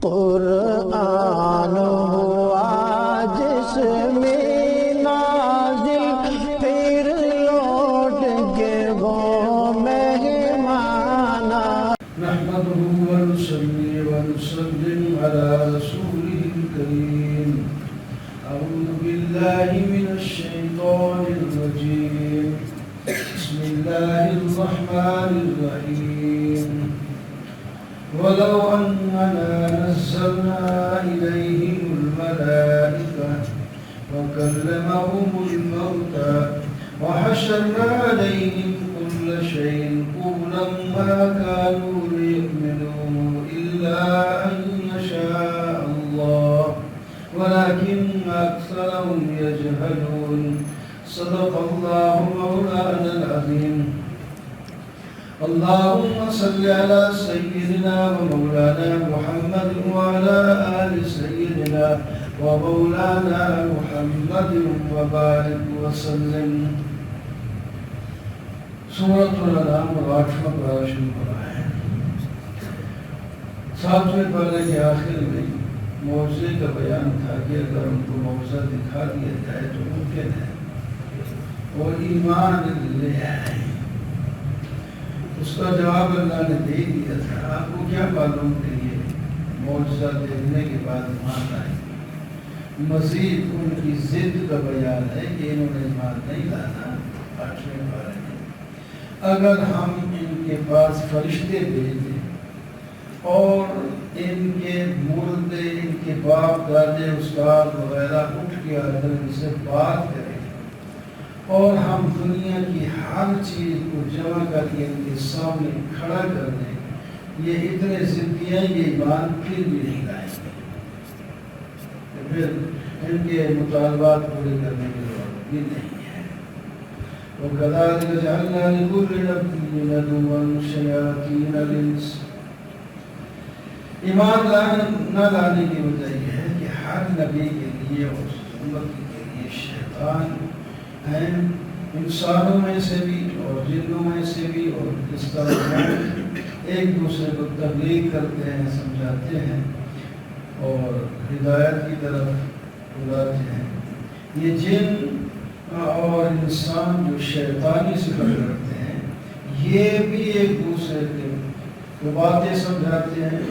قرآن ہوا جس میں نازل پھر لوٹ کے وہ مہمان نحمده ونصلي ونسلم على رسوله الكريم أعوذ بالله من الشيطان الرجيم بسم الله الرحمن الرحيم ولو أننا نزلنا إليهم الملائكة وكلمهم الموتى وحشرنا عليهم كل شيء قبلا ما كانوا ليؤمنوا إلا أن يشاء الله ولكن أكثرهم يجهلون صدق الله مولانا العظيم اللهم صل على سيدنا ومولانا محمد وعلى آل سيدنا ومولانا محمد وبارك وسلم سورۃ الانعام 8واں پارہ شروع ہو رہا ہے۔ 7ویں پارے کے آخر میں معجزے کا بیان تھا کہ اگر ان کو معجزہ دکھا دیا جائے تو ممکن ہے اور ایمان لے آئے۔ اس کا جواب اللہ نے دے دیا تھا، آپ کو کیا معلوم کہ یہ معجزہ دیکھنے کے بعد ایمان آئے۔ مزید ان کی ضد کا بیان ہے کہ انہوں نے ایمان نہیں لانا۔ 8ویں پارے میں اگر ہم ان کے پاس فرشتے بھیج دیں اور ان کے مردے، ان کے باپ دادے استاد وغیرہ اٹھ کے اگر ان سے بات کریں اور ہم دنیا کی ہر چیز کو جمع کر کے ان کے سامنے کھڑا کر دیں، یہ اتنے ضدی ہیں، یہ ایمان پھر بھی نہیں لائیں گے، پھر ان کے مطالبات پورے کرنے کی ضرورت بھی نہیں ہے۔ وَكَذَلِكَ جَعَلْنَا لِكُلِّ نَبِيٍّ عَدُوًّا شَيَاطِينَ الْإِنسِ۔ ایمان نہ لانے کی وجہ یہ ہے کہ ہر نبی کے لیے اور امت کے لیے شیطان ہیں، انسانوں میں سے بھی اور جنوں میں سے بھی، اور اس طرح ایک دوسرے کو تبلیغ کرتے ہیں، سمجھاتے ہیں اور ہدایت کی طرف بلاتے ہیں۔ یہ جن اور انسان جو شیطانی صفت رکھتے ہیں، یہ بھی ایک دوسرے کو باتیں سمجھاتے ہیں،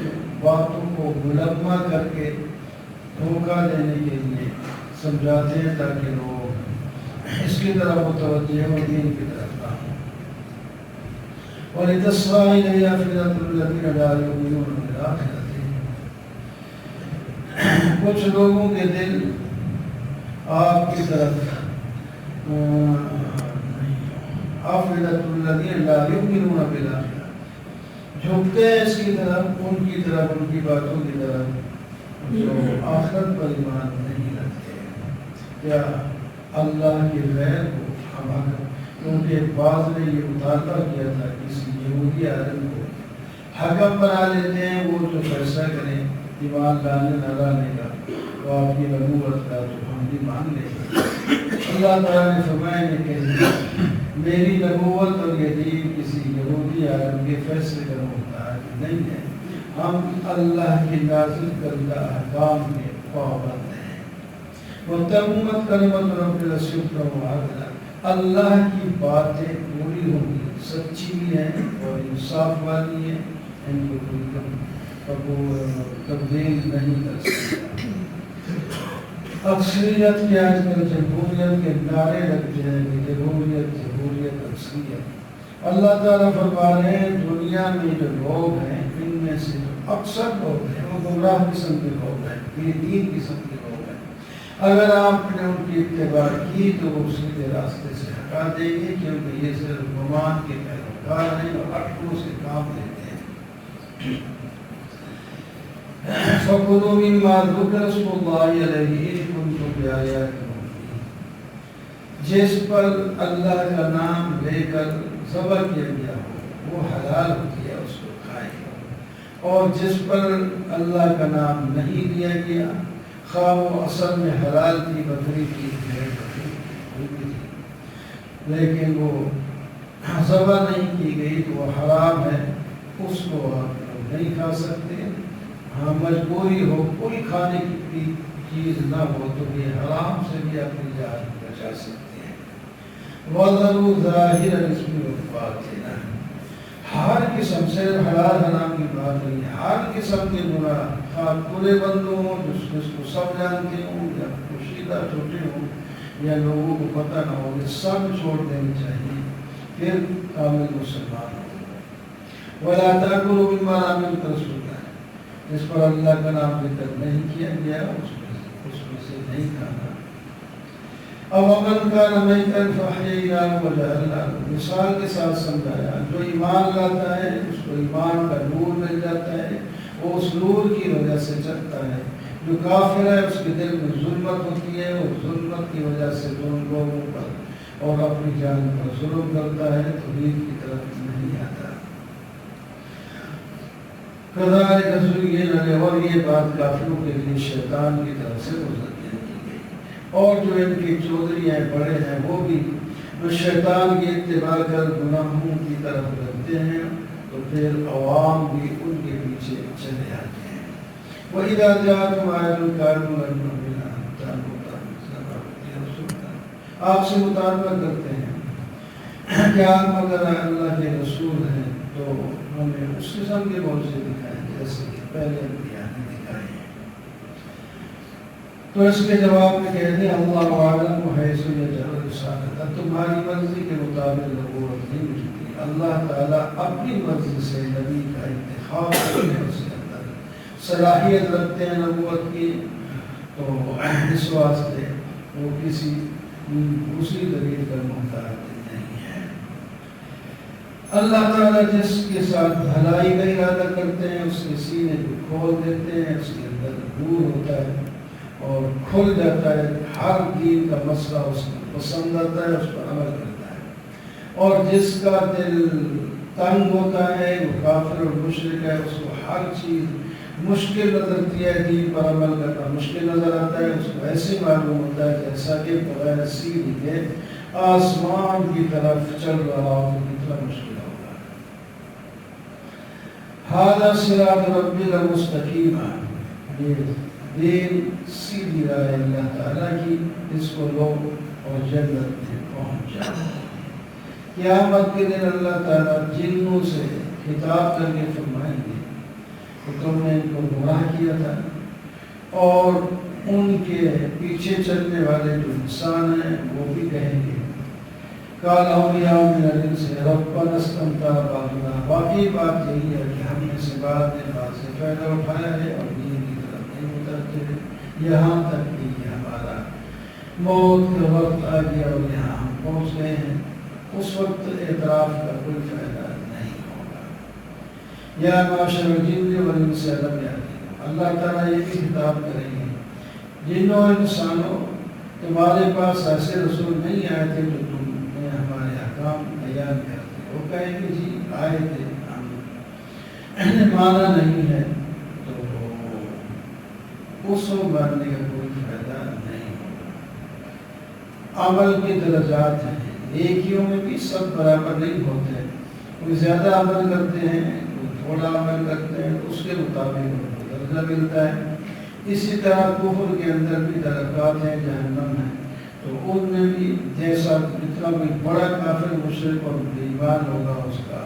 باتوں کو ملمہ کر کے دھوکہ دینے کے لیے سمجھاتے ہیں تاکہ لوگ اس کی طرف متوجہ ہوں، دین کی طرف نہ ہوں۔ وَلِتَسْمَعَ إِلَيْهِ أَفْئِدَةُ الَّذِينَ لَا يُؤْمِنُونَ بِالْآخِرَةِ۔ کچھ لوگوں کے دل آپ کی طرف أَفْئِدَةُ الَّذِينَ لَا يُؤْمِنُونَ بِالْآخِرَةِ، جھکتے ہیں اس کی طرف، ان کی طرف، ان کی باتوں کی طرف جو آخرت پر ایمان نہیں رکھتے۔ کیا اللہ کے غیر کو ہم کیونکہ بعض نے یہ مطالبہ کیا تھا کسی یہودی عالم کو حکم بنا لیتے ہیں، وہ جو فیصلہ کریں ایمان لانے نہ لانے کا، تو آپ کی نبوت کا تو ہم بھی مان لیں گے۔ اللہ تعالیٰ نے فرمایا کہ میری نبوت اور یہ دین کسی یہودی عالم کے فیصلے کا محتاج نہیں ہے، ہم اللہ کی نازل کردہ احکام کے پابند ہیں۔ وَتَمَّتْ كَلِمَةُ رَبِّنَا صِدْقًا وَعَدْلًا، اللہ کی باتیں پوری ہوں گی، سچی بھی ہیں اور انصاف والی ہیں، ان کو کوئی تبدیل نہیں کر سکتا۔ اکثریت کی آج کل جمہوریت کے نعرے لگتے ہیں کہ جمہوریت جمہوریت اکثریت۔ اللہ تعالیٰ فرما رہے ہیں دنیا میں جو لوگ ہیں ان میں سے جو اکثر لوگ ہیں وہ گمراہ قسم کے لوگ ہیں، بے دین قسم کے لوگ ہیں۔ اگر آپ نے ان کی اتباع کی تو وہ سیدھے راستے سے ہٹا دیں گے، کیونکہ یہ صرف گمان کے پیروکار ہیں اور اٹکلوں سے کام لیتے ہیں۔ فَكُلُوا مِمَّا ذُكِرَ اسْمُ اللَّهِ عَلَيْهِ إِن كُنتُمْ بِآيَاتِهِ مُؤْمِنِينَ، جس پر اللہ کا نام لے کر ذبح کیا گیا ہو وہ حلال ہوتی ہے، اس کو کھائیں، اور جس پر اللہ کا نام نہیں لیا گیا، خواہ وہ اصل میں حلال تھی، بکری کی بھیڑ بکری تھی، لیکن وہ ذبح نہیں کی گئی تو وہ حرام ہے، اس کو آپ لوگ نہیں کھا سکتے، ہاں مجبوری ہو کوئی کھانے کی چیز نہ ہو تو یہ حرام سے بھی اپنی جان بچا سکتے ہیں۔ وَذَرُوا ظَاهِرَ الْإِثْمِ وَالْبَاطِنَ، ہر قسم سے حلال حرام کی بات نہیں ہے، ہر قسم کے گناہ خواہ برے بندوں ہوں جس کو سب جانتے ہوں یا پوشیدہ چھوٹے ہوں یا لوگوں کو پتہ نہ ہو، یہ سب چھوڑ دینی چاہیے، پھر کامل مسلمان ہو۔ وَلَا تَأْكُلُوا مِمَّا لَمْ يُذْكَرِ اسْمُ اللَّهِ، جس پر اللہ کا نام ذکر نہیں کیا گیا اس میں سے نہیں کھانا۔ اور وَمَنْ كَانَ مَيْتًا فَأَحْيَيْنَاهُ وَجَعَلْنَا لَهُ، مثال کے ساتھ سمجھایا، جو ایمان لاتا ہے اس کو ایمان کا نور مل جاتا ہے، وہ اس نور کی وجہ سے چلتا ہے۔ جو کافر ہے اس کے دل میں ظلمت ہوتی ہے، وہ ظلمت کی وجہ سے ان لوگوں پر اور اپنی جان پر ظلم کرتا ہے، توحید کی طرف نہیں آتا۔ كَذَلِكَ زُيِّنَ لَهُمْ، اور یہ بات کافروں کے لیے شیطان کی طرف سے مزین کی گئی، اور جو ان کے چودھری ہیں بڑے ہیں وہ بھی جو شیطان کی اتباع کر گناہوں کی طرف لگتے ہیں تو پھر عوام بھی ان کے پیچھے چلے آتے ہیں۔ وَإِذَا جَاءَتْهُمْ آيَةٌ قَالُوا لَن نُؤْمِنَ حَتَّىٰ نُؤْتَىٰ مِثْلَ مَا أُوتِيَ رُسُولُ، آپ سے مطالبہ کرتے ہیں کہ آپ اگر اللہ کے رسول ہیں تو ہمیں اس قسم کے معجزے دکھائیں جیسے کہ پہلے انبیاء نے دکھائے ہیں۔ تو اس کے جواب میں کہتے ہیں اللہ اعلم حیث یجعل رسالتہ، تمہاری مرضی کے مطابق نبوت نہیں ملتی، اللہ تعالیٰ اپنی مرضی سے نبی کا انتخاب کرتے ہیں، اس کے اندر صلاحیت رکھتے ہیں نبوت کی، تو اس واسطے وہ کسی دوسری دلیل پر محتاج نہیں ہے۔ اللہ تعالیٰ جس کے ساتھ بھلائی کا ارادہ کرتے ہیں اس کے سینے کو کھول دیتے ہیں، اس کے اندر نور ہوتا ہے اور کھل جاتا ہے، ہر دین کا مسئلہ اس کو پسند آتا ہے، اس پر عمل کرتا ہے، اور جس کا دل تنگ ہوتا ہے وہ کافر اور مشرک ہے، اس کو ہر چیز مشکل نظرتی ہے، دین پر عمل کرنا مشکل نظر آتا ہے، اس کو ایسے معلوم ہوتا ہے جیسا کہ بغیر سیڑھی کے آسمان کی طرف چل رہا ہو، کتنا مشکل ہوگا۔ ھذا صراط ربی المستقیم، یہ دین سیدھی راہ اللہ تعالیٰ کی، اس کو لو اور جنت میں پہنچ جاؤ۔ قیامت کے دن اللہ تعالیٰ جنوں سے خطاب کر کے فرمائیں گے کہ تم نے ان کو گمراہ کیا تھا، اور ان کے پیچھے چلنے والے جو انسان ہیں وہ بھی کہیں گے قال اولیاء من الانس ربنا استمتع بعضنا، باقی بات یہی ہے کہ ہم نے سے بعد نے بات سے فائدہ اٹھایا ہے اور دین کی طرف نہیں اترتے، یہاں تک کہ یہ ہمارا موت کا وقت آ گیا اور یہاں ہم پہنچ گئے ہیں، اس وقت اعتراف کا کوئی فائدہ نہیں ہوگا۔ یا معاشر الجن والانس لم یأتکم، اللہ تعالیٰ یہ بھی خطاب کریں گے جنوں اور انسانوں، تمہارے پاس ایسے رسول نہیں آئے تھے جو تم نے ہمارے احکام بیان کرتے، وہ کہیں گے جی آئے تھے، ہم نے مانا نہیں ہے، تو اس کو ماننے کا کوئی فائدہ نہیں ہوگا۔ عمل کے درجات ہیں، نیکیوں میں بھی سب برابر نہیں ہوتے، کوئی زیادہ عمل کرتے ہیں کوئی تھوڑا عمل کرتے ہیں، اس کے مطابق ان کو درجہ ملتا ہے۔ اسی طرح کفر کے اندر بھی درجات ہیں، جہنم ہے، تو ان میں بھی جیسا جتنا بھی بڑا کافر مشرک اور بے ایمان ہوگا اس کا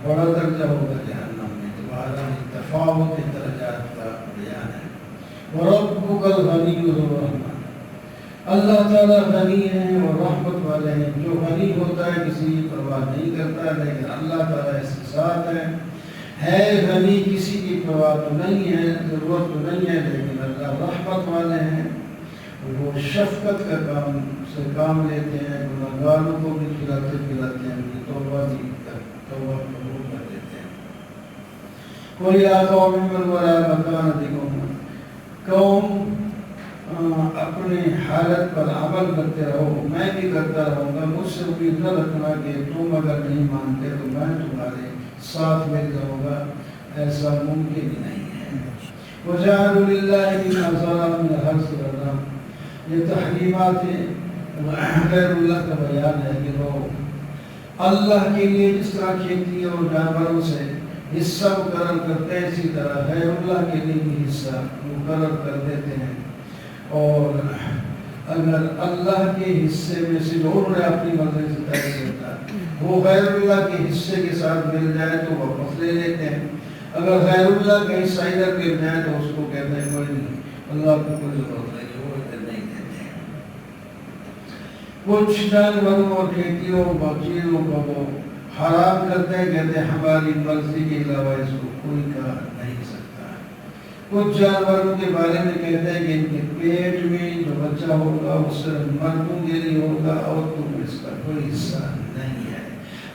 بڑا درجہ ہوگا جہنم میں۔ تمہارا تفاوت درجات کا بیان ہے۔ وَرَبُّكَ الْغَنِيُّ ذُو الرَّحْمَةِ، اللہ تعالیٰ غنی ہیں اور رحمت والے ہیں، جو غنی ہوتا ہے کسی کی پرواہ نہیں کرتا، لیکن اللہ تعالیٰ اس کے ساتھ ہے غنی، کسی کی پرواہ تو نہیں ہے، ضرورت تو نہیں ہے، لیکن اللہ رحمت والے ہیں، وہ شفقت کا کام لیتے ہیں، گناہگاروں کو بھی کھلاتے پلاتے ہیں، ان کی توبہ قبول کر دیتے ہیں۔ کوئی قوم من وراء مکانتکم، قوم اپنے حالت پر عمل کرتے رہو، میں بھی کرتا رہوں گا، مجھ سے امید نہ رکھنا کہ تم اگر نہیں مانتے تو میں تمہارے ساتھ مل جاؤں گا، ایسا ممکن ہی نہیں ہے۔ وَجَعَلُوا لِلَّهِ مِمَّا ظَلَمُوا مِنَ الْحَرْثِ وَالنَّسْلِ، یہ تحریمات غیر اللہ کا بیان ہے کہ لوگ اللہ کے لیے جس طرح کھیتی اور جانوروں سے حصہ مقرر کرتے ہیں، اسی طرح غیر اللہ کے لیے بھی حصہ مقرر کر دیتے ہیں. اور اگر اللہ کے حصے میں سے انہوں نے اپنی مرضی سے طے کرتا ہے، وہ غیر اللہ کے حصے کے ساتھ مل جائے تو واپس لے لیتے ہیں. اگر غیر اللہ کا حصہ ادھر گر جائے تو اس کو کہتے ہیں کوئی نہیں، اللہ کو کوئی ضرورت نہیں، وہ ادھر نہیں دیتے ہیں. کچھ جانوروں اور کھیتیوں اور چیزوں کو وہ حرام کرتے ہیں، کہتے ہیں ہماری مرضی کے علاوہ اس کو کوئی کر نہیں سکتا. کچھ جانوروں کے بارے میں کہتے ہیں کہ ان کے پیٹ میں جو بچہ ہوگا وہ صرف مردوں کے لیے ہوگا، عورتوں میں اس کا کوئی حصہ نہیں ہے.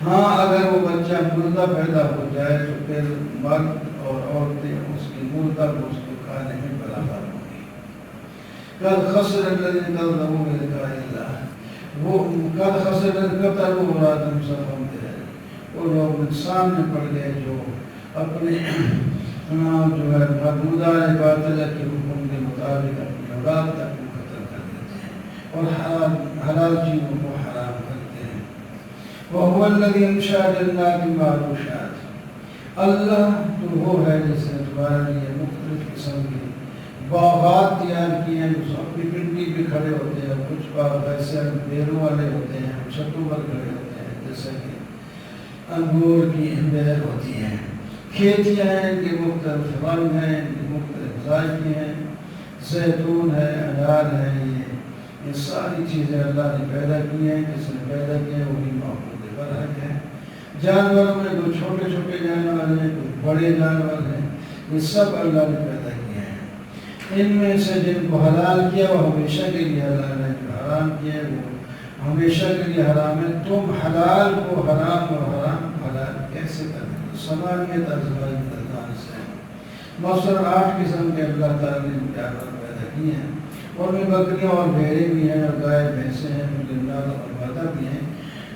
ہاں اگر وہ بچہ مردہ پیدا ہو جائے تو پھر مرد اور عورتیں اس کی مردہ گوشت کو کھانے میں برابر ہوں گی. قد خسر الذین کذبوا بلقاء اللہ، وہ قد خسر القتل مرادم سفم ہے، وہ لوگ نقصان میں پڑ گئے جو اپنے جو ہے محدودہ باطلہ کے حکم کے مطابق اپنی اولاد تک کو قتل کر دیتے ہیں اور حلال چیزوں کو حرام کرتے ہیں. وَهُوَ الَّذِي أَنشَأَ جَنَّاتٍ مَّعْرُوشَاتٍ، اللہ تو وہ ہے جس نے تمہارے لیے مختلف قسم کے باغات تیار کیے ہیں جو اپنی پنڈی پہ کھڑے ہوتے ہیں. کچھ باغ ایسے بیروں والے ہوتے ہیں، چھتوں پر کھڑے ہوتے ہیں، جیسے کہ انگور کی بیر ہوتی ہیں. کھیتیاں ہیں، ان کے مختلف رنگ ہیں، ان کے مختلف ذائقے ہیں. زیتون ہے، انار ہے، یہ ساری چیزیں اللہ نے پیدا کی ہیں. جس نے پیدا کیا وہی معبود برحق ہے. جانوروں میں کوئی چھوٹے چھوٹے جانور ہیں، کوئی بڑے جانور ہیں، یہ سب اللہ نے پیدا کیے ہیں. ان میں سے جن کو حلال کیا وہ ہمیشہ کے لیے اللہ نے جو حرام کیا وہ ہمیشہ کے لیے حرام ہے. تم حلال کو حرام اور حرام حلال کیسے کرتے؟ سمانیت ازواج مردان سے مثلاً 8 قسم کے اللہ تعالیٰ نے جانور پیدا کیے ہیں. اور میں بکریاں اور بھیڑیں بھی ہیں، اور گائے بھینسیں ہیں، جنات اور مادہ بھی ہیں.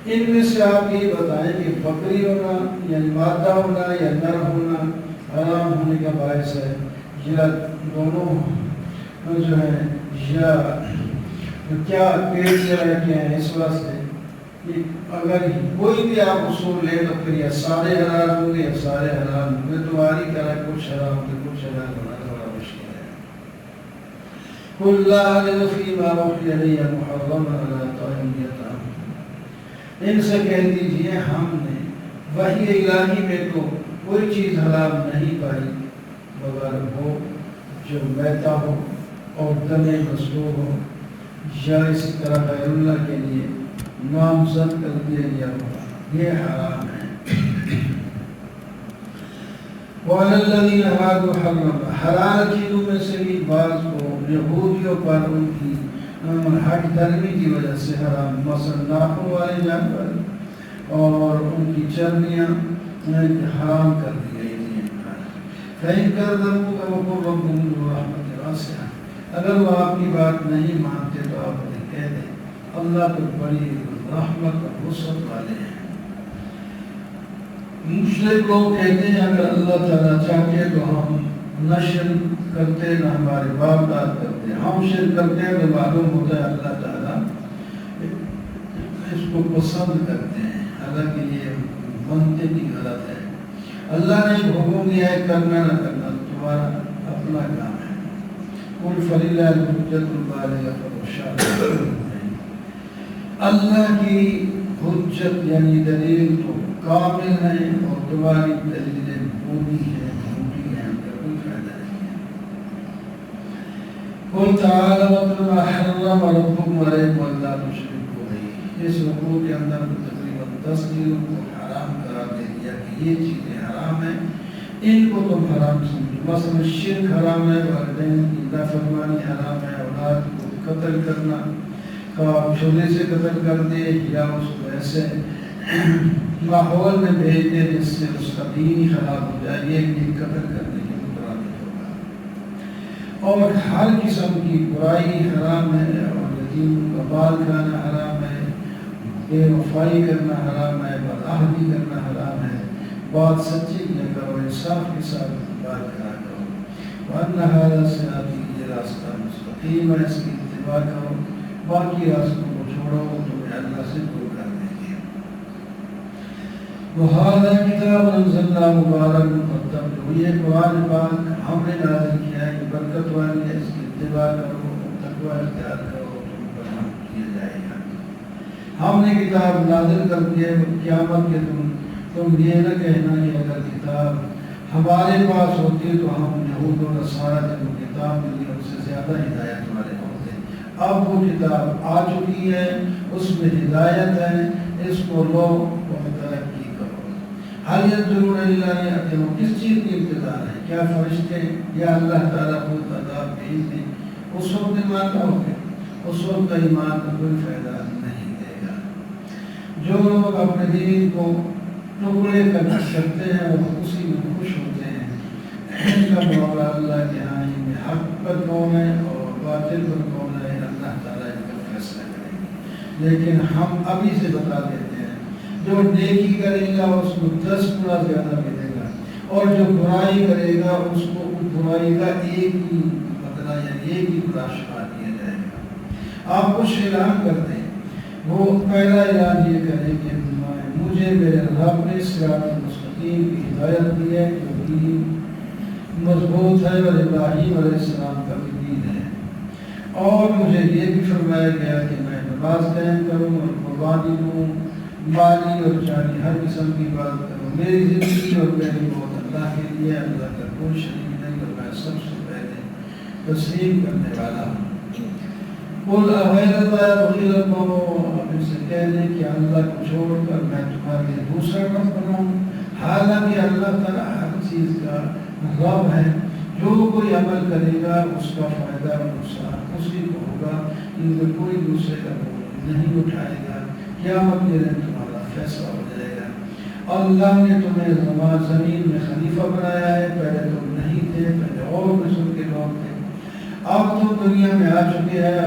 ان میں سے آپ یہ بتائیں کہ بکری ہونا یا مادہ ہونا یا نر ہونا حرام ہونے کا باعث ہے، یا دونوں جو ہے، یا کیا پیٹ سے رہ کے ہیں. اس واسطے اگر کوئی بھی آپ اصول لے تو پھر یا سارے حلال ہوں گے یا سارے حلال ہوں گے. تمہاری طرح کچھ حرام ہوتے کچھ حلال ہونا بڑا مشکل ہے. قُلْ لَا أَجِدُ فِي مَا أُوحِيَ إِلَيَّ مُحَرَّمًا عَلَىٰ طَاعِمٍ يَطْعَمُهُ، ان سے کہہ دیجئے ہم نے وحی الہی میں تو کوئی چیز حرام نہیں پائی مگر وہ جو میتہ ہو اور دم مسلوب ہو، یا اسی طرح غیر اللہ کے لیے نامزد کر دیا گیا ہو، یہ حرام ہے. وَعَلَى الَّذِينَ هَادُوا حَرَّمْنَا، حلال چیزوں میں سے بھی بعض کو یہودیوں پر ان کی حق درمی کی وجہ سے حرام، مثلا ناخن والے جانور اور ان کی چربیاں حرام کر دی گئی تھیں. فَإِن كَذَّبُوكَ وَقُلْ رَبُّكُمْ ذُو رَحْمَةٍ وَاسِعَةٍ، اگر وہ آپ کی بات نہیں مانتے تو آپ انہیں کہہ دیں اللہ تو بڑی رحمت اور وسعت والے ہیں. مشرک لوگ کہتے ہیں اگر اللہ تعالیٰ چاہتے تو ہم نہ شرک کرتے نہ ہمارے باپ داد کرتے. ہم شرک کرتے ہیں تو معلوم ہوتا ہے اللہ تعالیٰ اس کو پسند کرتے ہیں، حالانکہ یہ منطق کی غلط ہے. اللہ نے حکم دیا ہے کرنا نہ کرنا تمہارا اپنا کام ہے. قُلْ فَلِلَّهِ الْحُجَّةُ الْبَالِغَةُ وَلَوْ شَاءَ لَهَدَاكُمْ، اللہ کی حجت یعنی دلیل تو کامل ہے اور تمہاری دلیلیں پوری ہیں، جھوٹی ہیں، ان کا کوئی فائدہ نہیں ہے. قُلْ تَعَالَوْا وَاتْلُوا مَا حَرَّمَ رَبُّكُمْ عَلَيْكُمْ أَلَّا تُشْرِكُوا بِهِ. اس رکوع کے اندر تقریباً 10 چیزوں کو حرام قرار دے دیا کہ یہ چیزیں حرام ہیں، ان کو تم حرام سمجھو. مثلا شرک حرام ہے، والدین کی نافرمانی حرام ہے، اولاد کو قتل کرنا، چھولے سے قتل کر دے یا اس کو ایسے ماحول میں بھیج دے جس سے اس کا دین ہی خراب ہو جائے، یہ قتل کرنے کے مترادف ہوگا. اور ہر قسم کی برائی حرام ہے، اور یتیم کا مال کھانا حرام ہے، بے وفائی کرنا حرام ہے، بدعہدی کرنا حرام ہے. بات سچی کیا کرو، انصاف کے ساتھ بات کرا کرو. وَأَنَّ هَذَا صِرَاطِي، یہ راستہ مستقیم ہے، اس کی اتباع کرو، باقی راستوں کو چھوڑو تو اللہ سے دور کر دیں گے. وہذا کتاب انزلنا مبارک مقدم، یہ قرآن پاک ہم نے نازل کیا ہے کہ برکت والی ہے، اس کی اتباع کرو، تقوی اختیار کرو، تم پر رحم کیا جائے گا۔ ہم نے کتاب نازل کر دی ہے قیامت کے تم یہ نہ کہنا کہ اگر کتاب ہمارے پاس ہوتی تو ہم یہود و نصارہ جن کو کتاب ملی ان سے زیادہ ہدایت والے ہوتے۔ اب وہ کتاب آ چکی ہے، اس میں ہدایت ہے، اس کو لو اور ترقی کرو۔ حال ينظرون الا ان ياتيهم، کس چیز کی انتظار ہے؟ کیا فرشتے یا اللہ تعالیٰ کو عذاب بھیج دیں؟ اس وقت ایمان لاؤ گے، اس وقت کا ایمان کا کوئی فائدہ نہیں دے گا۔ جو لوگ اپنے دین کو ٹکڑے کرتے ہیں وہ اسی میں خوش ہوتے ہیں۔ ان کا معاملہ اللہ کے ہاں میں حق پر کون ہے اور باطل پر کون ہے، اللہ تعالیٰ ان کا فیصلہ کریں گے۔ لیکن ہم ابھی سے بتا دیتے ہیں، جو نیکی کرے گا اس کو 10 گنا زیادہ ملے گا، اور جو برائی کرے گا اس کو اس برائی کا ایک ہی بدلہ یعنی ایک ہی برا شمار دیا جائے گا۔ آپ کچھ اعلان کر دیں، وہ پہلا اعلان یہ کریں کہ مجھے میرے رب نے صراط مستقیم کی ہدایت دی ہے، جو دین مضبوط ہے اور ابراہیم علیہ السلام کا بھی دین ہے، اور مجھے یہ بھی فرمایا گیا کہ میں نماز قائم کروں اور قربانی دوں، مالی اور جانی ہر قسم کی عبادت کروں۔ میری زندگی اور میری موت اللہ کے لیے، اللہ کا کوئی شریک نہیں اور میں سب سے پہلے تسلیم کرنے والا ہوں۔ قل اغیر اللہ ابغی ربا، آپ ان سے کہہ دیں کہ اللہ کو چھوڑ کر میں تمہارے لیے دوسرا رب بناؤں، حالانکہ اللہ تعالیٰ ہر چیز کا رب ہے۔ جو کوئی عمل کرے گا اس کا فائدہ اور نقصان اسی کو ہوگا، ان میں کوئی دوسرے کا بوجھ نہیں اٹھائے گا۔ قیامت کے دن تمہارا فیصلہ ہو جائے گا۔ اللہ نے تمہیں زمین میں خلیفہ بنایا ہے، پہلے تم نہیں تھے، پہلے اور قسم کے لوگ تھے، اب تو دنیا میں آ چکے ہیں۔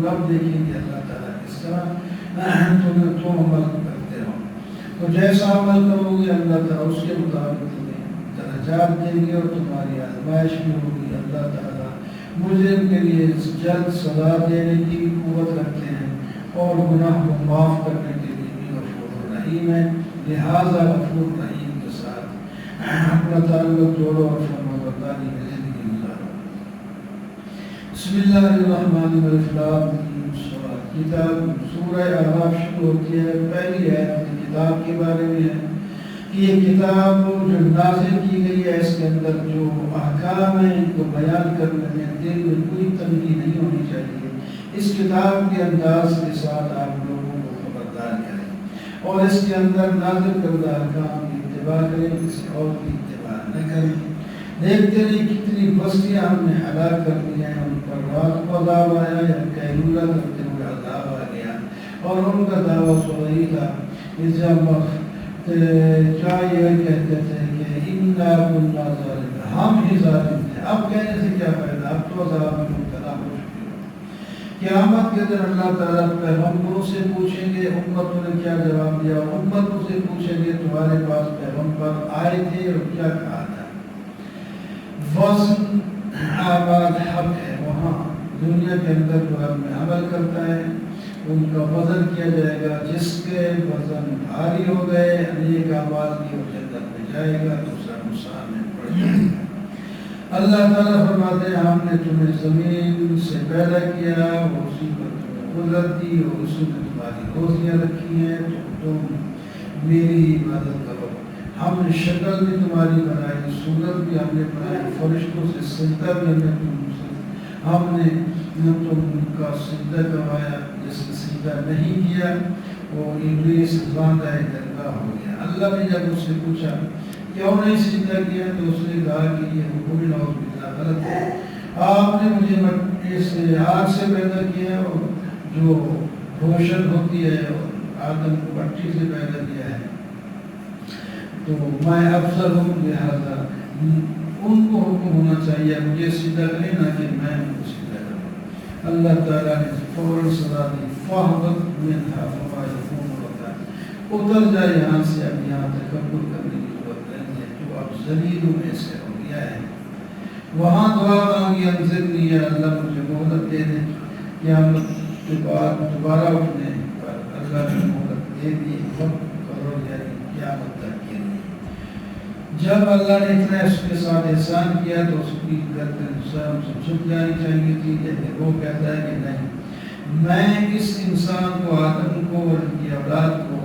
اب دیکھیں گے اللہ تعالیٰ کس طرح تم عمل کرتے ہو، تو جیسا عمل کرو گے اللہ تعالیٰ اس کے مطابق تمہیں درجات دیں گے اور تمہاری آزمائش بھی ہوگی۔ اللہ تعالیٰ مجرم کے لیے جلد سزا دینے کی قوت رکھتے ہیں اور گناہ کو معاف کرنے کے لیے بھی غفور رحیم ہے، لہٰذا غفور رحیم کے ساتھ اپنا تعلق جوڑو اور فرمانبرداری میں زندگی گزارو۔ بسم اللہ الرحمن الرحیم۔ کتاب سورہ اعراف شروع ہوتی ہے، پہلی آیت کتاب کے بارے میں ہے کہ یہ کتاب جو نازل کی گئی ہے اس کے اندر جو احکام ہیں ان کو بیان کرنے میں دل میں کوئی تنگی نہیں ہونی چاہیے۔ اس کتاب کے انداز کے ساتھ آپ لوگوں کو خبردار کریں اور اس کے اندر نازل کردہ احکام کی اتباع کریں، کسی اور کی اتباع نہ کریں۔ دیکھتے نہیں کتنی بستیاں ہم نے ہلاک کر دی ہیں، ان پر رات کو عذاب آیا یا قیلولہ کرتے ہوئے عذاب آ گیا، اور ان کا دعویٰ صحیح تھا جب کیا یہ کہتے تھے کہ انا کنا ظالمین، ہم ہی ظالم تھے۔ اب کہنے سے کیا فائدہ، اب تو عذاب میں مبتلا ہو چکے ہو۔ قیامت کے دن اللہ تعالیٰ پیغمبروں سے پوچھیں گے، امتوں نے کیا جواب دیا، امتوں سے پوچھیں گے تمہارے پاس پیغمبر آئے تھے اور کیا کہا تھا۔ وزن اعمال حق ہے، وہاں دنیا کے اندر جو آدمی عمل کرتا ہے ان کا وزن کیا جائے گا، جس کے وزن بھاری ہو گئے نیک اعمال کی اور جنت میں جائے گا، دوسرا نقصان میں پڑ جائے گا۔ اللہ تعالیٰ فرماتے ہیں ہم نے تمہیں زمین سے پیدا کیا اور اسی پر تمہیں قدرت دی اور اسی میں تمہاری روزیاں رکھی ہیں، تو تم میری عبادت کرو۔ ہم نے شکل بھی تمہاری بنائی، صورت بھی ہم نے بنائی، فرشتوں سے سجدہ بھی ہم نے تم کا سجدہ کروایا، جس نے سجدہ نہیں کیا وہ ابلیس باندھا درگاہ ہو گیا۔ اللہ نے جب اس سے پوچھا کیوں نہیں سجدہ کیا تو اس نے کہا کہ یہ حکم نعوذ باللہ غلط ہے، آپ نے مجھے اس آگ سے پیدا کیا اور جو روشن ہوتی ہے اور آدم کو مٹی سے پیدا کیا ہے، تو میں افضل ہوں، لہٰذا ان کو حکم ہونا چاہیے مجھے سجدہ کرے نہ کہ میں ان کو سجدہ کروں۔ اللہ تعالیٰ نے فوراً سزا دی، فَاهْبِطْ مِنْهَا فَمَا يَكُونُ لَكَ، اتر جائے یہاں سے، اب یہاں تکبر کرنے کی ضرورت نہیں ہے، تو اب ذلیلوں میں سے ہو گیا ہے۔ وہاں دعا مانگی انظرنی، یا اللہ مجھے مہلت دے دے، قیامت کے بعد دوبارہ اٹھنے پر اللہ نے مہلت دے دی، وقت کرو جب اللہ نے اتنا اس کے ساتھ احسان کیا تو اس کی گردن سے جھک جانی چاہیے تھی، لیکن وہ کہتا ہے کہ نہیں، میں اس انسان کو، آدم کو اور ان کی اولاد کو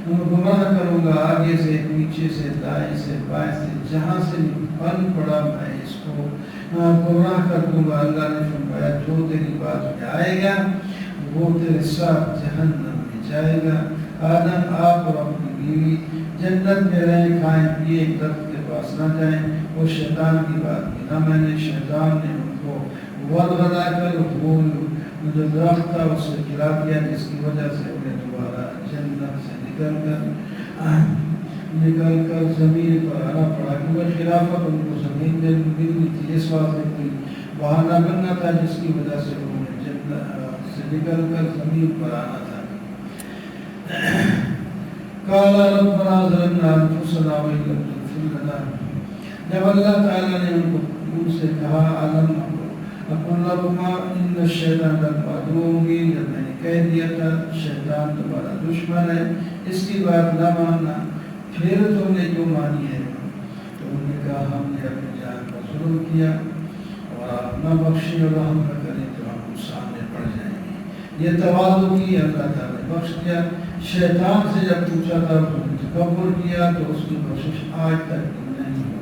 گمراہ کروں گا، آگے سے، پیچھے سے، دائیں سے، بائیں سے، جہاں سے پن پڑا میں اس کو گمراہ کر دوں گا۔ اللہ نے فرمایا جو تیری بات میں آئے گا وہ تیرے ساتھ جہنم میں جائے گا۔ آدم آپ اور اپنی بیوی جنت میں رہیں، کھائیں پیے، ایک درخت کے پاس نہ جائیں۔ وہ شیطان کی بات کی نہ میں نے، شیطان نے ان کو ورغلا کر وہ جو درخت تھا اس سے کھلا دیا، جس کی وجہ سے انہیں دوبارہ جنت سے نکل کر زمین پر آنا پڑا، کیونکہ خلافت ان کو زمین میں ملنی تھی، اس واسطے کوئی بہانہ بننا تھا جس کی وجہ سے انہیں جنت سے نکل کر زمین پر آنا تھا۔ قال ربنا ظلمنا انفسنا وان لم تغفر لنا، جب اللہ تعالیٰ نے ان سے کہا علم اقول لكما ان الشیطان لکم عدو مبین، جب میں نے کہہ دیا تھا شیطان تمہارا دشمن ہے، اس کی بات نہ ماننا، پھر تم نے کیوں مانی ہے؟ تو انہوں نے کہا ہم نے اپنی جان پر ظلم کیا اور آپ نہ بخشیں اور رحم نہ کریں تو ہم سامنے پڑ جائیں گے۔ یہ تواضع کی، اللہ تعالیٰ نے بخش دیا۔ شیطان سے جب پوچھا تھا تو نے تکبر کیا تو اس کی بخشش آج تک نہیں ہوئی۔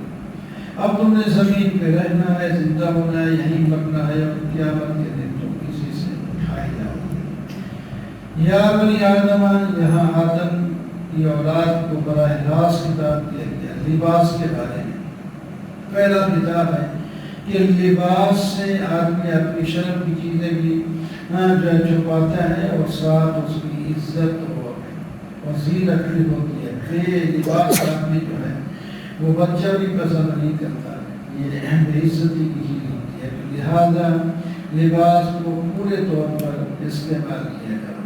اب تم نے زمین پہ رہنا ہے، زندہ ہونا ہے، یہیں مرنا ہے، اور قیامت کے دن تم کسی سے اٹھائے جاؤ گے۔ یا بنی آدم، یہاں آدم کی اولاد کو براہ راست خطاب کیا گیا لباس کے بارے میں۔ پہلا خطاب ہے کہ لباس سے آدمی اپنی شرم کی چیزیں بھی جو چھپاتا ہے اور ساتھ اس کی عزت اور زینت بھی ہوتی ہے۔ بے لباس آدمی جو ہے وہ بچہ بھی پسند نہیں کرتا، یہ بے عزتی کی چیز ہوتی ہے، لہذا لباس کو پورے طور پر استعمال کیا کرو۔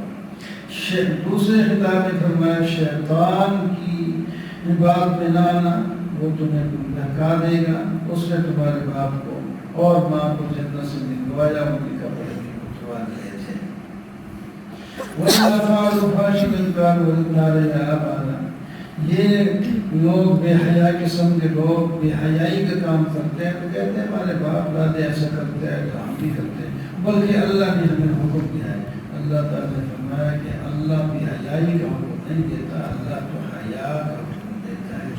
دوسرے خطاب میں فرمایا شیطان کی بات میں نہ آنا، وہ تمہیں بہکا دے گا۔ اس نے تمہارے باپ کو اور ماں کو جنت سے نکلوایا، ان کے کپڑے بھی اتروا دیے تھے۔ وَإِذَا فَعَلُوا فَاحِشَةً قَالُوا إِنَّا عَلَيْهَا آبَاءَنَا، یہ لوگ بے حیا قسم کے لوگ بے حیائی کا کام کرتے ہیں تو کہتے ہیں ہمارے باپ دادے ایسا کرتے ہیں تو ہم بھی کرتے ہیں، بلکہ اللہ نے ہمیں حکم دیا ہے۔ اللہ تعالیٰ نے فرمایا کہ اللہ بے حیائی کا حکم نہیں دیتا، اللہ تو حیا کا حکم دیتا ہے۔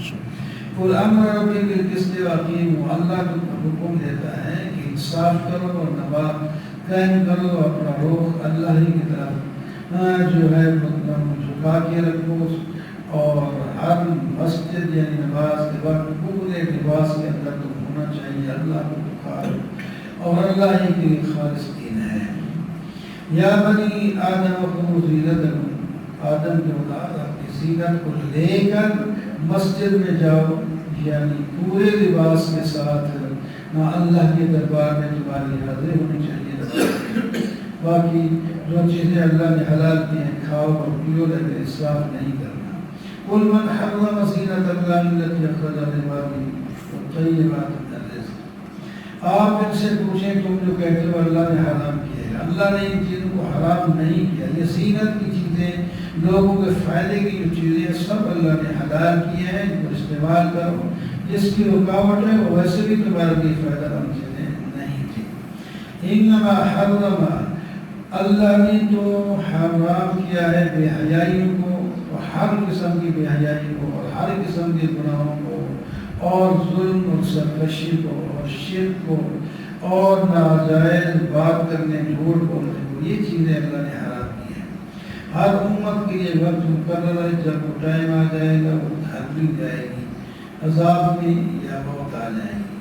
قُلْ أَمْرُ رَبِّي بِالْقِسْطِ وَأَقِیمُوا، اللہ تو حکم دیتا ہے کہ انصاف کرو اور نماز قائم کرو، اپنا رخ اللہ ہی کی طرف جو ہے جھکا کے رکھو، اور ہر مسجد یعنی نماز کے وقت پورے لباس کے اندر تو ہونا چاہیے، اللہ کو پکارو اور اللہ ہی کی خالص دین ہے۔ یا بنی آدم خذوا زینتکم، آدم کے اولاد اپنی زینت کو لے کر مسجد میں جاؤ، یعنی پورے لباس کے ساتھ اللہ کے دربار میں تمہاری حاضری ہونی چاہیے۔ باقی جو چیزیں اللہ نے حلال کی ہیں کھاؤ اور پیو، لیکن اسراف نہیں کرنا۔ قُلْ مَنْ حَرَّمَ زِینَةَ اللَّهِ الَّتِی أَخْرَجَ لِعِبَادِهِ وَالطَّیِّبَاتِ مِنَ الرِّزْقِ، آپ ان سے پوچھیں تم جو کہتے ہو اللہ نے حرام کیا ہے، اللہ نے ان چیزوں کو حرام نہیں کیا۔ یہ زینت کی چیزیں، لوگوں کے فائدے کی جو چیزیں سب اللہ نے حلال کی ہیں، ان کو استعمال کرو۔ جس کی رکاوٹ ہے وہ ویسے بھی تمہارے لیے فائدہ مند چیزیں نہیں تھی۔ انما حرم، اللہ نے تو حرام کیا ہے بے حیائیوں کو، اور ہر قسم کی بے حیائی کو، اور ہر قسم کے گناہوں کو، اور ظلم اور سرکشی کو، اور شرک کو، اور ناجائز بات کرنے، جھوٹ بولنے کو، یہ چیزیں اللہ نے حرام کی ہیں۔ ہر امت کے لیے وقت مقرر ہے، جب وہ ٹائم آ جائے گا وہ دھر جائے گی، عذاب میں یا موت آ جائے گی۔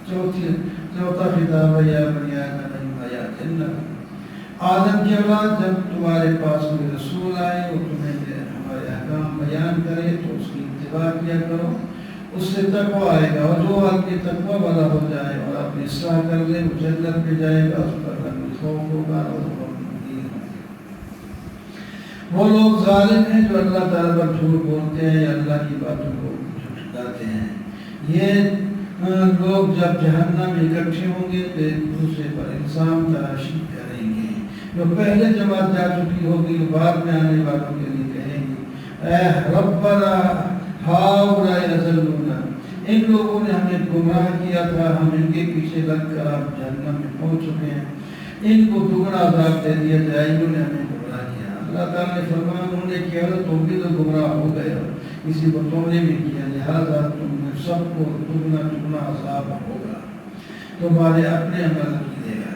چوتھا خطاب ہے یا بنی آدم یا جنت، آدم کی اولاد جب تمہارے پاس کوئی رسول آئے اور تمہیں ہمارے احکام بیان کرے تو اس کی اتباع کیا کرو، اس سے تقویٰ آئے گا، اور جو آدمی تقویٰ والا ہو جائے اور اپنی اصلاح کر لے وہ جنت میں جائے گا، اس پر رحمت خوف ہوگا اور وہ لوگ ظالم ہیں جو اللہ تعالیٰ پر جھوٹ بولتے ہیں یا اللہ کی باتوں کو جھٹلاتے ہیں۔ یہ لوگ جب جہنم میں اکٹھے ہوں گے تو ایک دوسرے پر الزام تراشی کریں گے۔ جو پہلے جماعت جا چکی ہوگی وہ بعد میں آنے والوں کے لیے کہیں گے اے ربنا ہؤلاء اضلونا، ان لوگوں نے ہمیں گمراہ کیا تھا، ہم ان کے پیچھے لگ کر آپ جہنم میں پہنچ چکے ہیں، ان کو دگنا عذاب دے دیا جائے، انہوں نے ہمیں گمراہ کیا۔ اللہ تعالیٰ نے فرمایا انہوں نے کیا تو تم بھی تو گمراہ ہو گئے ہو، کسی کو تم نے بھی کیا، لہٰذا تم نے سب کو دگنا عذاب ہوگا، تمہارے اپنے عمل کی دے گا۔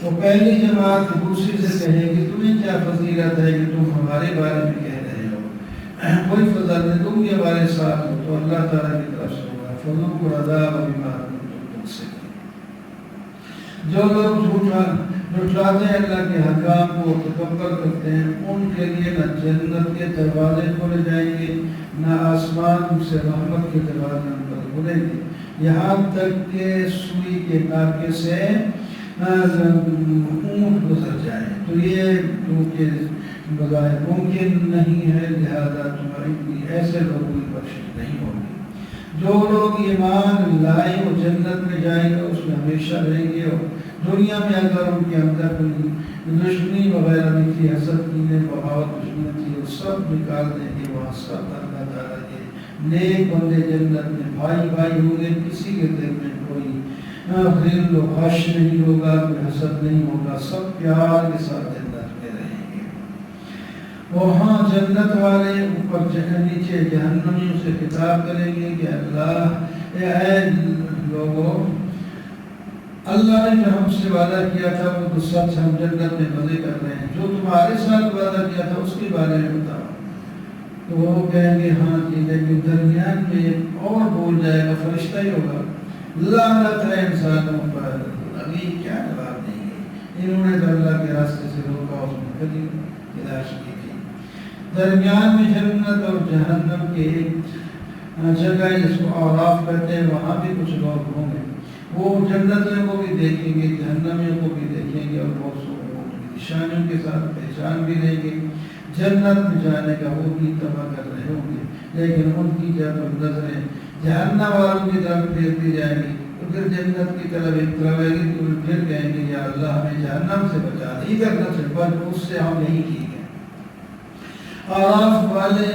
وہ پہلی جماعت دوسری سے کہے گی تمہیں کیا فضیلت ہے کہ تم ہمارے بارے میں کہہ رہے ہو، کوئی فضل نہیں، تم بھی ہمارے ساتھ ہو۔ تو اللہ تعالیٰ کی طرف سے ہوگا فذوقوا العذاب بما کنتم تکسبون۔ جو لوگ جھٹلاتے ہیں اللہ کے حکام کو، تکبر کرتے ہیں، ان کے لیے نہ جنت کے دروازے کھولے جائیں گے، نہ آسمان سے رحمت کے دروازے ان پر کھلیں گے، یہاں تک کہ سوئی کے ناکے سے اونٹ گزر جائے۔ تو یہ کیونکہ بظاہر ممکن نہیں ہے، لہذا تمہاری ایسے لوگوں کی بخشش نہیں ہوگی۔ جو لوگ ایمان لائے وہ جنت میں جائیں گے، اس میں ہمیشہ رہیں گے، اور دنیا میں اگر ان کے اندر کوئی دشمنی وغیرہ نہیں تھی، حسد کینے بغاوت دشمنی تھی، وہ سب نکال دیں گے وہاں۔ سب اللہ تعالیٰ کے نیک بندے جنت میں بھائی بھائی ہوں گے، کسی کے دل میں کوئی غل و غش نہیں ہوگا، کوئی حسد نہیں ہوگا، سب پیار کے ساتھ جنت میں رہیں گے۔ وہاں جنت والے اوپر نیچے جہنمیوں سے خطاب کریں گے کہ اللہ اے لوگوں، اللہ نے جو ہم سے وعدہ کیا تھا وہ تو سچ، ہم جنت میں مزے کر رہے ہیں، جو تمہارے ساتھ وعدہ کیا تھا اس کے بارے میں بتاؤ۔ تو وہ کہیں گے ہاں جی، لیکن درمیان میں اور بول جائے گا، فرشتہ ہی ہوگا، لعنت ہے انسانوں پر، ابھی کیا جواب دیں گے، انہوں نے تو اللہ کے راستے سے روکا، اس میں کبھی تلاش کی تھی۔ درمیان میں جنت اور جہنم کے ایک جگہ جس کو اعراف کہتے ہیں، وہاں بھی کچھ لوگ ہوں گے، وہ جنتیوں کو بھی دیکھیں گے، جہنمیوں کو بھی دیکھیں گے، اور بہت سو نشانیوں کے ساتھ پہچان بھی لیں گے۔ جنت میں جانے کا وہ بھی تباہ کر رہے ہوں گے، لیکن ان کی جب نظریں جہنم والوں کی طرف پھیرتی جائیں گی تو پھر جنت کی طرف ایک طرف آئے گی، تو پھر کہیں گے یا اللہ ہمیں جہنم سے بچا، ادھر نہ چل پر اس سے ہم نہیں کی گئے۔ آراف والے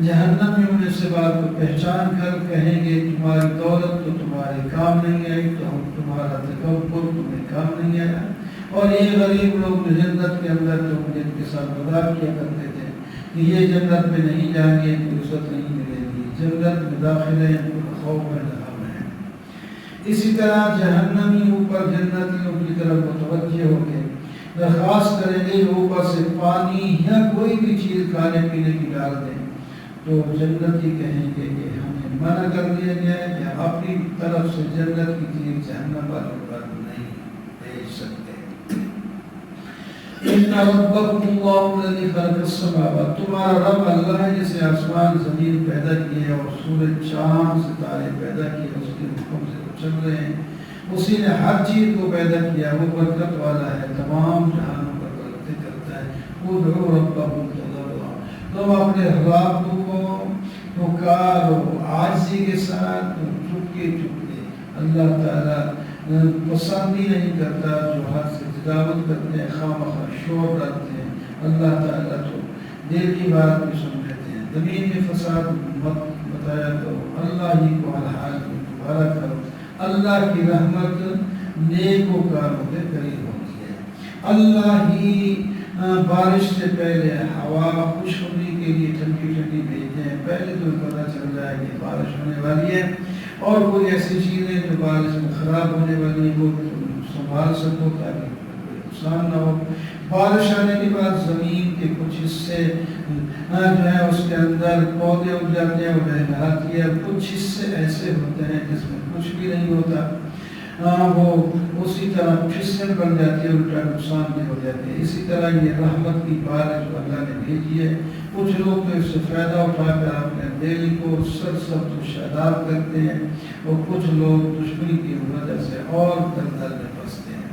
جہنمیوں نے اس بات کو پہچان کر کہیں گے تمہاری دولت تو تمہارے کام نہیں آئی، تو تمہارا تکبر تمہیں کام نہیں آیا، اور یہ غریب لوگ جنت کے اندر جو جن کے ساتھ مذاق کیا کرتے تھے کہ یہ جنت میں نہیں جائیں گے، کوئی عزت نہیں ملے گی، جنت میں داخل ہیں، خوف میں نظام ہے۔ اسی طرح جہنمی اوپر جنتیوں کی طرف متوجہ ہو کے درخواست کریں گے اوپر سے پانی یا کوئی بھی چیز کھانے پینے کی ڈال دیں، تو جنتی کہیں گے کہ ہمیں منع کر دیا گیا ہے کہ اپنی طرف سے جنت کی چیز جہنم والوں پر نہیں بھیج سکتے۔ ان ربکم اللہ الذی خلق السماوات، تمہارا رب اللہ ہے جس نے آسمان زمین پیدا کیے اور سورج چاند ستارے پیدا کیے، اس کے حکم سے وہ چل رہے ہیں، اسی نے ہر چیز کو پیدا کیا، وہ برکت والا ہے، تمام جہانوں پر برکتیں کرتا ہے۔ ادعوا ربکم تضرعا، تم اپنے رب کو پکار و عاجزی کے ساتھ چپکے چپکے، اللہ تعالیٰ پسند ہی نہیں کرتا جو حد سے تجاوز کرتے ہیں، خامخواہ شور ڈالتے ہیں۔ اللہ تعالیٰ تو دل کی بات بھی سن لیتے ہیں۔ زمین میں فساد مت بتایا کرو، اللہ ہی کو الحال میں دوبارہ کرو، اللہ کی رحمت نیکوکاروں کے قریب ہوتی ہے۔ اللہ ہی بارش سے پہلے ہوا خوشبودی کے لیے ٹھنڈی ٹھنڈی بھیجتے ہیں، پہلے تو پتہ چل جائے کہ بارش ہونے والی ہے، اور کوئی ایسی چیزیں جو بارش میں خراب ہونے والی ہیں وہ سنبھال سکو تاکہ کوئی نقصان نہ ہو۔ بارش آنے کے بعد زمین کے کچھ حصے جو ہے اس کے اندر پودے اگ جاتے ہیں، وہ لہلاتی ہے، کچھ حصے ایسے ہوتے ہیں جس میں کچھ بھی نہیں ہوتا، وہ اسی طرح پھسل بن جاتی ہے، الٹا نقصان بھی ہو جاتے ہیں۔ اسی طرح یہ رحمت کی بارش جو اللہ نے بھیجی ہے، کچھ لوگ تو اس سے فائدہ اٹھا کر اپنے دل کو سرسبز و شاداب کرتے ہیں، اور کچھ لوگ دشمنی کی وجہ سے اور دلدل میں پھنستے ہیں۔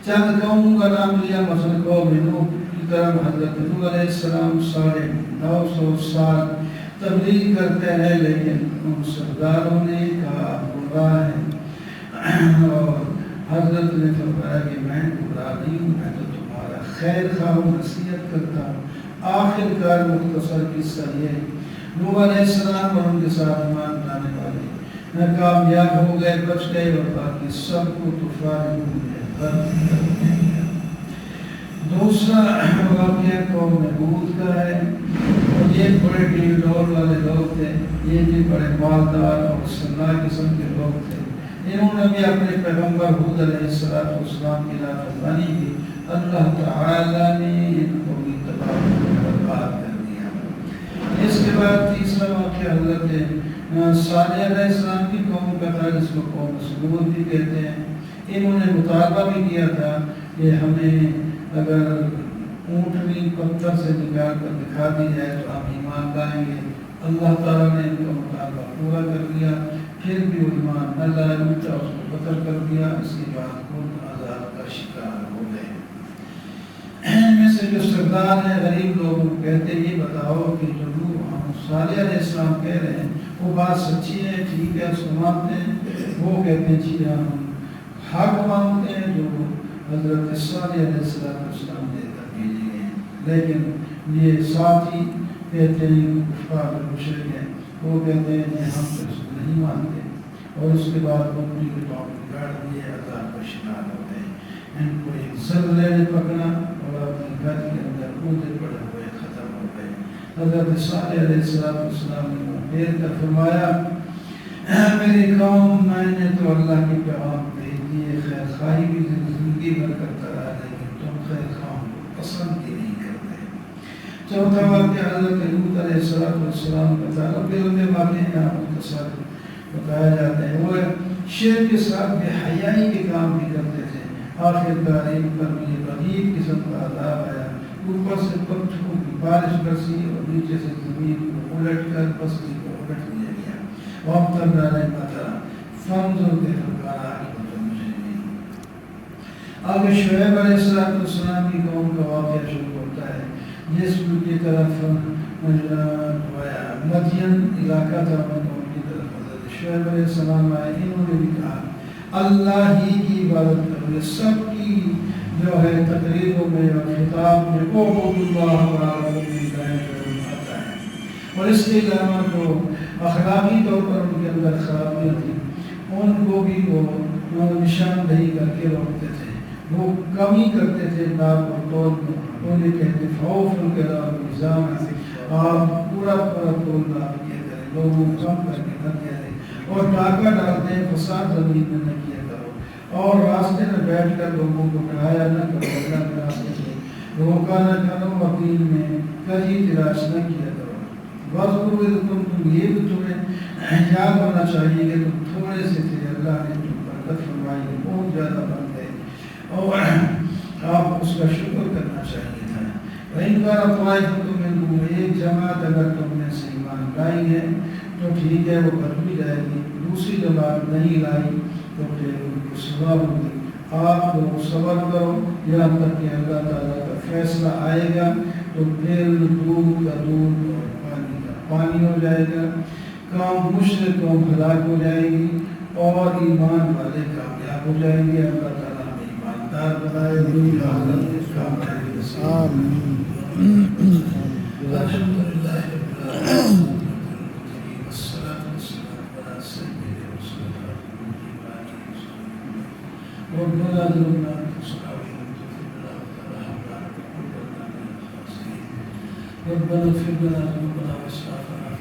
چند قوموں کا نام لیا، مثلا قوم نوح کی طرف حضرت نوح علیہ السلام 950 سال تبلیغ کرتے ہیں، لیکن ان سرداروں نے کہا گمراہ ہے، اور حضرت نے فرمایا کہ میں گمراہ نہیں ہوں، میں تو تمہارا خیر خواہ ہوں، نصیحت کرتا ہوں۔ آخر کار مختصر قصہ یہ نوح علیہ السلام اور ان کے ساتھ ایمان لانے کامیاب ہو گئے، بچ گئے، اور باقی سب کو تو فارغ ہو گئے۔ دوسرا واقعہ قوم ہود کا ہے، اور یہ بڑے ڈیل ڈول والے لوگ تھے، یہ بھی بڑے مالدار اور صلاح قسم کے لوگ تھے۔ انہوں نے بھی اپنے پیغمبر ہود علیہ السلام کی نافرمانی کی، اللہ تعالیٰ نے ان کو بھی تباہ و برباد کر دیا۔ اس کے بعد تیسرا واقعہ حضرت صالح علیہ السلام کی قوم کا تھا، جس کو قوم سمود بھی کہتے ہیں۔ انہوں نے مطالبہ بھی کیا تھا کہ ہمیں اگر اونٹنی پتھر سے نکال کر دکھا دی جائے تو ہم ایمان لائیں گے۔ اللہ تعالیٰ نے ان کا مطالبہ پورا کر دیا، پھر بھی وہ ایمان نہ لائے، الٹا اس کو قتل کر دیا۔ اس کے بعد خود عذاب کا شکار ہو گئے۔ ان میں سے جو سردار ہیں غریب لوگوں کو کہتے یہ بتاؤ کہ جو لوگ ہم صالح علیہ السلام کہہ رہے ہیں وہ بات سچی ہے، ٹھیک ہے، اس کو مانتے ہیں؟ وہ کہتے ہیں جی ہم حق مانتے ہیں جو حضرت صالح علیہ السلام دے کر بھیجے گئے ہیں، لیکن یہ ساتھی کہتے ہیں کفار مشرک ہیں، وہ کہتے ہیں ہم تو اس کو نہیں مانتے، اور اس کے بعد اپنی کے طور پر گاڑ دیے، عذاب کا شکار ہوتے ہیں۔ ان کو ایک زلزلے نے پکڑا اور اپنے گھر کے اندر کودے پڑے ہوئے ختم ہو گئے۔ حضرت صالح علیہ السلام نے پھیر کر فرمایا میری قوم، میں نے تو اللہ کی پیغام بھیج دیے، خیر خواہی بھی زندگی بھر کرتا رہا، لیکن تم خیر خواہوں کو پسند ہی نہیں کرتے۔ چوتھا واقعہ حضرت لوط علیہ السلام کا تھا، لمبے لمبے واقعے یہاں مختصر بتایا جاتے ہیں۔ وہ شرک کے ساتھ بے حیائی کے کام بھی کرتے تھے، آخر کار ان پر بھی ایک عجیب قسم کا عذاب آیا، اوپر سے پتھروں کی بارش برسی اور نیچے سے زمین کو الٹ کر بستی کو الٹ دیا گیا۔ وَأَمْطَرْنَا عَلَيْهِمْ مَطَرًا فَانظُرْ كَيْفَ كَانَ عَاقِبَةُ الْمُجْرِمِينَ۔ آگے شعیب علیہ السلام کی قوم کا واقعہ شروع ہوتا ہے، جس کی طرف مدین علاقہ تھا، ان کی طرف حضرت شعیب علیہ السلام آئے۔ انہوں نے بھی کہا اللہ ہی کی عبادت کرو، سب کی جو ہے تقریروں میں اور خطاب میں اعبدوا اللہ ولا تشرکوا به آتا ہے، اور اس کے علاوہ جو اخلاقی طور پر ان کے اندر خرابیاں تھیں ان کو بھی وہ نشاندہی کر کے روکتے تھے، وہ کمی کرتے تھے ناپ اور تول میں، انہیں کہتے فوف الکلا والمیزان، آپ پورا تول ناپ کیا کریں، لوگوں کو کم کر کے نہ کیا کریں، اور ڈاکہ ڈالتے ہیں فساد زمین میں نہ کیا کرو، اور راستے میں بیٹھ کر لوگوں کو ڈرایا نہ کرو، اللہ کے راستے سے روکا نہ کرو، وکیل میں کہیں تلاش نہ کیا کرو۔ تم یہ بھی تمہیں یاد ہونا چاہیے کہ تم تھوڑے سے تھے، اللہ نے تم پر برکت فرمائی، بہت زیادہ بن گئے، اور آپ اس کا شکر کرنا چاہیے تھا۔ وَإِنْ كَانَ طَائِفَةٌ مِّنْكُمْ، ایک جماعت اگر تم نے سے ایمان لائی ہے تو ٹھیک ہے، وہ کر بھی جائے گی، دوسری جماعت نہیں لائی تو پھر ان کو سزا ہوگی۔ آپ لوگ صبر کرو یہاں تک کہ اللہ تعالیٰ کا فیصلہ آئے گا، تو پھر دودھ کا دودھ اور پانی کا پانی ہو جائے گا، کام مشرک قوم ہلاک ہو جائے گی اور ایمان والے کامیاب ہو جائیں گے۔ اللہ تعالیٰ ہمیں ایماندار بنائے، ربنا ظلمنا انفسنا وان لم تغفر لنا وترحمنا لنكونن من الخاسرين۔ ربنا اغفر لنا ذنوبنا واسرافنا